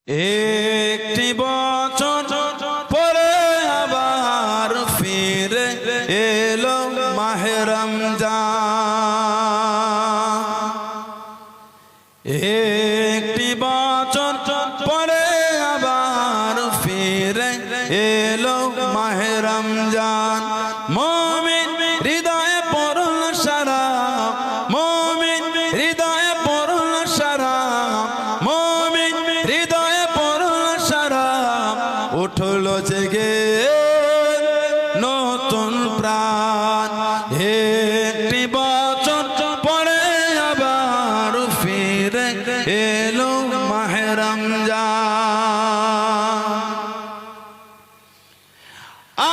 একটি বছর পরে আবার ফিরে এলো মাহে রমজান। একটি বছর পরে আবার ফিরে এলো মাহে রমজান। মুমিন হৃদয়ে পড়ল সারা, মুমিন হৃদয়ে পড়ল সারা, মুমিন হৃদয়ে পড়ল সারা। উঠলো জেগে নতুন প্রাণ। একটি বছর পরে আবার ফিরে এলো মাহে রমজান।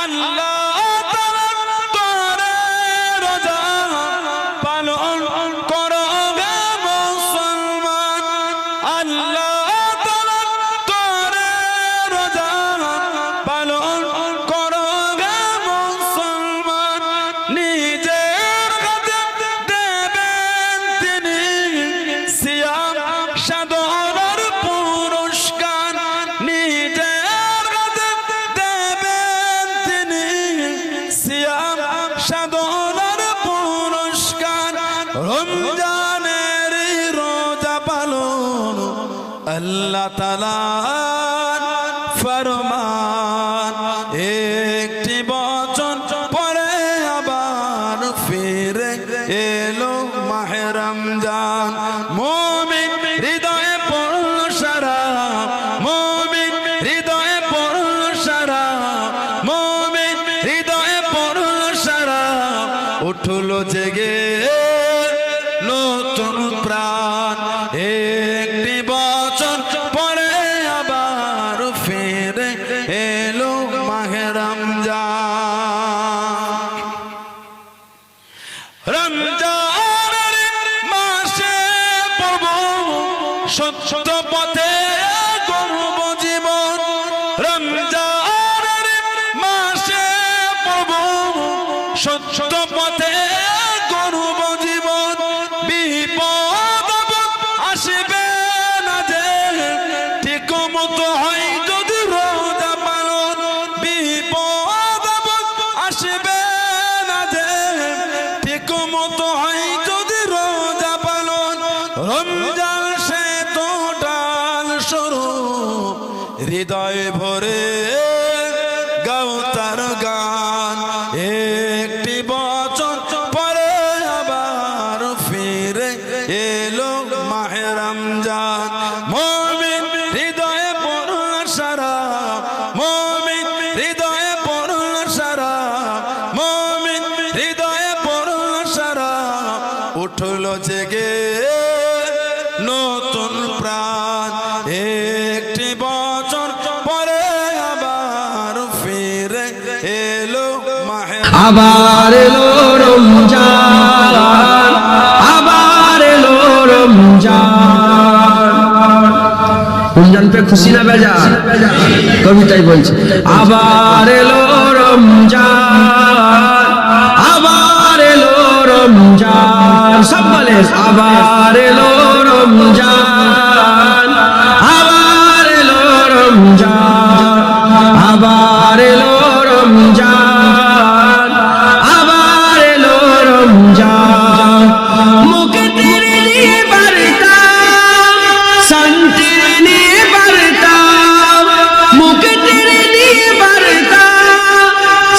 আল্লাহ তাআলা করে রোজা পালন করো গে মুসলমান। আল্লাহ তাআলা করে রোজা পালন করো গে মুসলমান। নিজের হাতে দেবেন তিনি সিয়াম সাধনার পুরস্কার। নিজের হাতে দেবেন তিনি সিয়াম সাধনার পুরস্কার। রমজানের রোজা পালন আল্লাহ তাআলার ফরমান। একটি বছর পরে আবার ফিরে এলো মাহে রমজান। মুমিন হৃদয়ে পড়ল সারা, মুমিন হৃদয়ে পড়ল সারা, মুমিন হৃদয়ে পড়ল সারা। উঠলো জেগে নতুন প্রাণ। একটি বছর পরে আবার ফিরে এলো মাহে রমজান। রমজানের মাসে পড়ব সত্য পথে গড়ব জীবন। রমজানের মাসে পড়ব সত্য পথে গড়ব জীবন। বিপদ আসবে না যে ঠিক মতো হয় যদি রোজা পালন। বিপদ আসবে না যে ঠিক মতো হয় যদি রোজা পালন। রমজান সে তো ডাল সরু, হৃদয় ভরে গাও তার গান। একটি বছর পরে আবার ফিরে এলো মাহে রমজান। মুমিন হৃদয়ে পড়ল সারা, মুমিন হৃদয়ে পড়ল সারা, মুমিন হৃদয়ে পড়ল সারা। উঠলো জেগে নতুন প্রাণ। একটি বছর পরে আবার ফিরে এলো মাহে। আবার এলো রমজান, আবার এলো রমজান। রমজান পে খুশি না বেজার? কবিতাই বলছে আবার এলো রমজান, আবার এলো রমজান। সব বলে আবার এলো রমজান, আবার এলো রমজান, আবার এলো রমজান, আবার এলো রমজান। মুখে তেরে নিয়ে বারতাম, শান্তির নিয়ে বারতাম। মুখে তেরে নিয়ে বারতাম,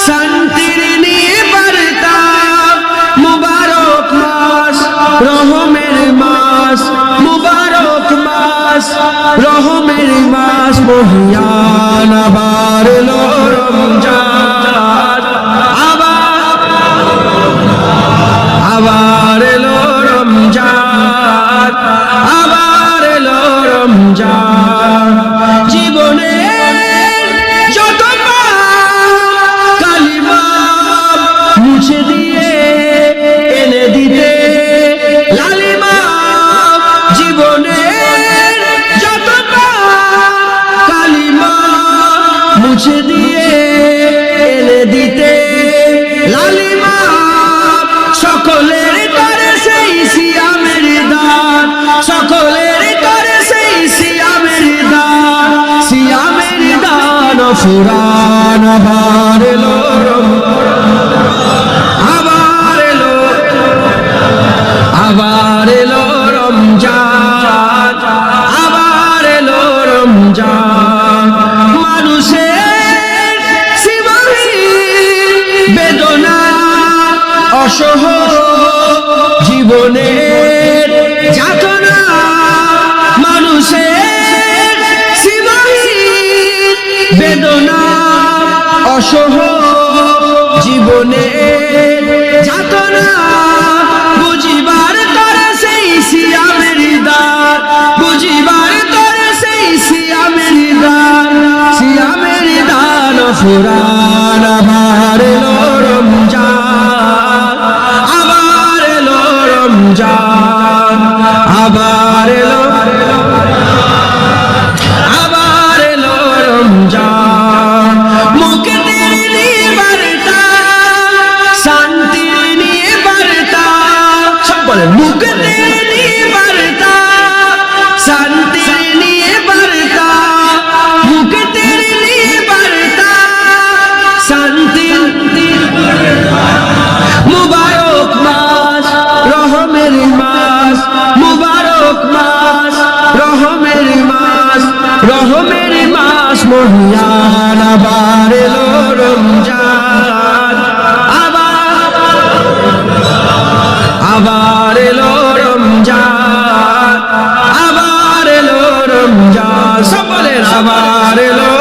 শান্তির নিয়ে বারতাম। মুবারক মাস, রহমের মাস, মুবারক মাস, রহমের মাস মহিয়ান। আবার এলো রমজান, আবার এলো রমজান, আবার এলো রমজান। জীবনে যত কালিমা মুছে দিয়ে এনে দিতে লালিমা। জীবনে যত কালিমা মুছে দিয়ে এনে দিতে লালিমা। সকলের করে সেই সিয়ামের দান, সকলের করে সেই সিয়ামের দান। ফুরান আবার এলো আবার এলো রমজান, আবার এলো রমজান। মানুষের সীমাহীন বেদনা অসহ জীবনের যাতনা, মানুষের সীমাহীন বেদনা অসহ জীবনের যাতনা, বুঝিবার তরে সেই সিয়ামের দান, বুঝিবার তরে সেই সিয়ামের দান, সিয়ামের দান ফুরান আবার এলো রমজান, আবার এলো রমজান, আবার এলো আবার এলো রমজান। মুখে তেরে নিয়ে বার্তা, শান্তি নিয়ে বার্তা, সব বলে মুখে তেরে নিয়ে বার্তা, শান্তি নিয়ে বার্তা, মুখে তেরে নিয়ে বার্তা, শান্তি। মুবারক মাস রহমের মাস, মুবারক মাস রহমের মাস, রহমের মাস মহিয়ান, আবার এলো রমজান, আবার এলো রমজান, আবার এলো রমজান। সব বলেন আবার এলো